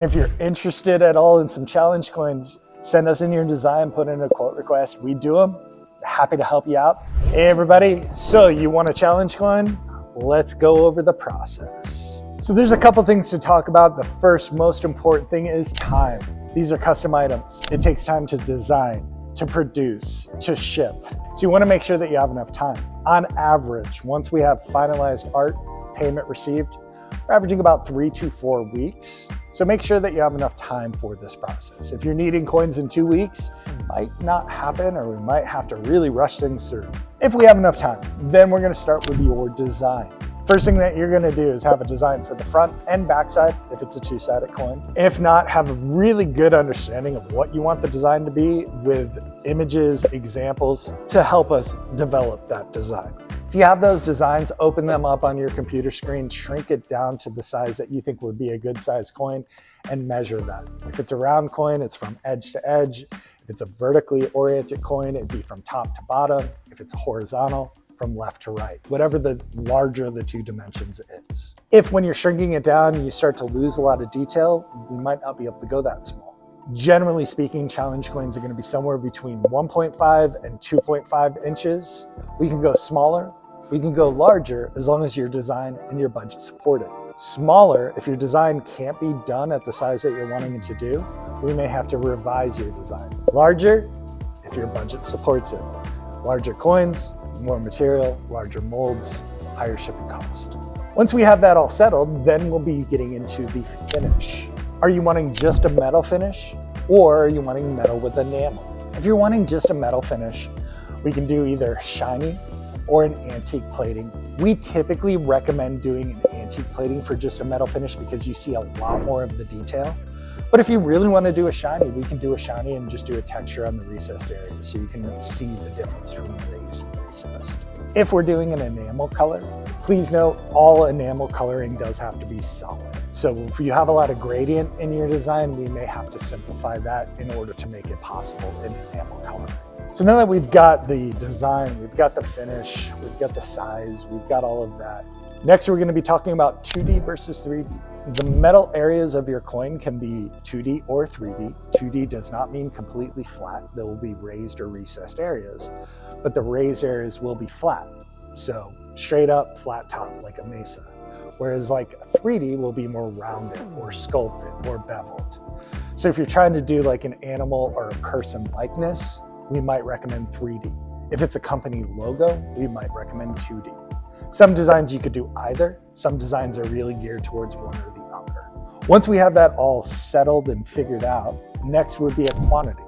If you're interested at all in some challenge coins, send us in your design, put in a quote request. We do them. Happy to help you out. Hey everybody, so you want a challenge coin? Let's go over the process. So there's a couple things to talk about. The first most important thing is time. These are custom items. It takes time to design, to produce, to ship. So you want to make sure that you have enough time. On average, once we have finalized art, payment received, we're averaging about 3 to 4 weeks. So make sure that you have enough time for this process. If you're needing coins in 2 weeks, it might not happen, or we might have to really rush things through. If we have enough time, then we're going to start with your design. First thing that you're going to do is have a design for the front and back side, if it's a two-sided coin. If not, have a really good understanding of what you want the design to be with images, examples to help us develop that design. If you have those designs, open them up on your computer screen, shrink it down to the size that you think would be a good size coin, and measure that. If it's a round coin, it's from edge to edge. If it's a vertically oriented coin, it'd be from top to bottom. If it's horizontal, from left to right, whatever the larger the two dimensions is. If when you're shrinking it down, you start to lose a lot of detail, you might not be able to go that small. Generally speaking, challenge coins are going to be somewhere between 1.5 and 2.5 inches. We can go smaller, we can go larger, as long as your design and your budget support it. Smaller, if your design can't be done at the size that you're wanting it to do, we may have to revise your design. Larger, if your budget supports it. Larger coins, more material, larger molds, higher shipping cost. Once we have that all settled, then we'll be getting into the finish. Are you wanting just a metal finish, or are you wanting metal with enamel? If you're wanting just a metal finish, we can do either shiny or an antique plating. We typically recommend doing an antique plating for just a metal finish because you see a lot more of the detail. But if you really want to do a shiny, we can do a shiny and just do a texture on the recessed area so you can see the difference between raised and recessed. If we're doing an enamel color, please note all enamel coloring does have to be solid. So if you have a lot of gradient in your design, we may have to simplify that in order to make it possible in enamel coloring. So now that we've got the design, we've got the finish, we've got the size, we've got all of that. Next, we're going to be talking about 2D versus 3D. The metal areas of your coin can be 2D or 3D. 2D does not mean completely flat. There will be raised or recessed areas, but the raised areas will be flat. So straight up, flat top, like a mesa. Whereas like 3D will be more rounded or sculpted or beveled. So if you're trying to do like an animal or a person likeness, we might recommend 3D. If it's a company logo, we might recommend 2D. Some designs you could do either. Some designs are really geared towards one or the other. Once we have that all settled and figured out, next would be a quantity.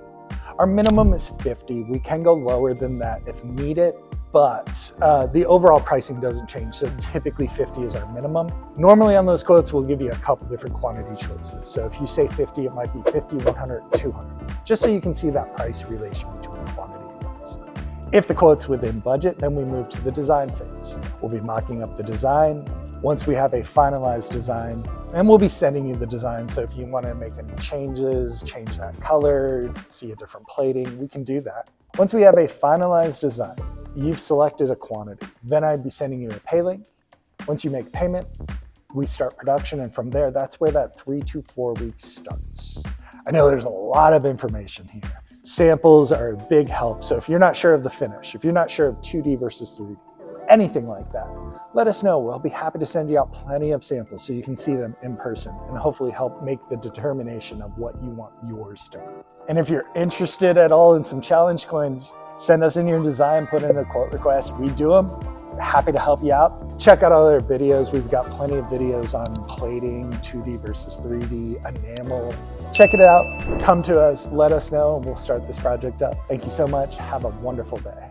Our minimum is 50. We can go lower than that if needed, but the overall pricing doesn't change. So typically 50 is our minimum. Normally on those quotes, we'll give you a couple different quantity choices. So if you say 50, it might be 50, 100, 200, just so you can see that price relation between quantity and price. If the quote's within budget, then we move to the design phase. We'll be mocking up the design. Once we have a finalized design, and we'll be sending you the design. So if you want to make any changes, change that color, see a different plating, we can do that. Once we have a finalized design, you've selected a quantity. Then I'd be sending you a pay link. Once you make payment, we start production. And from there, that's where that 3 to 4 weeks starts. I know there's a lot of information here. Samples are a big help. So if you're not sure of the finish, if you're not sure of 2D versus 3D, anything like that, let us know. We'll be happy to send you out plenty of samples so you can see them in person and hopefully help make the determination of what you want yours to be. And if you're interested at all in some challenge coins, send us in your design, put in a quote request. We do them. Happy to help you out. Check out all our videos. We've got plenty of videos on plating, 2D versus 3D, enamel. Check it out. Come to us. Let us know, and we'll start this project up. Thank you so much. Have a wonderful day.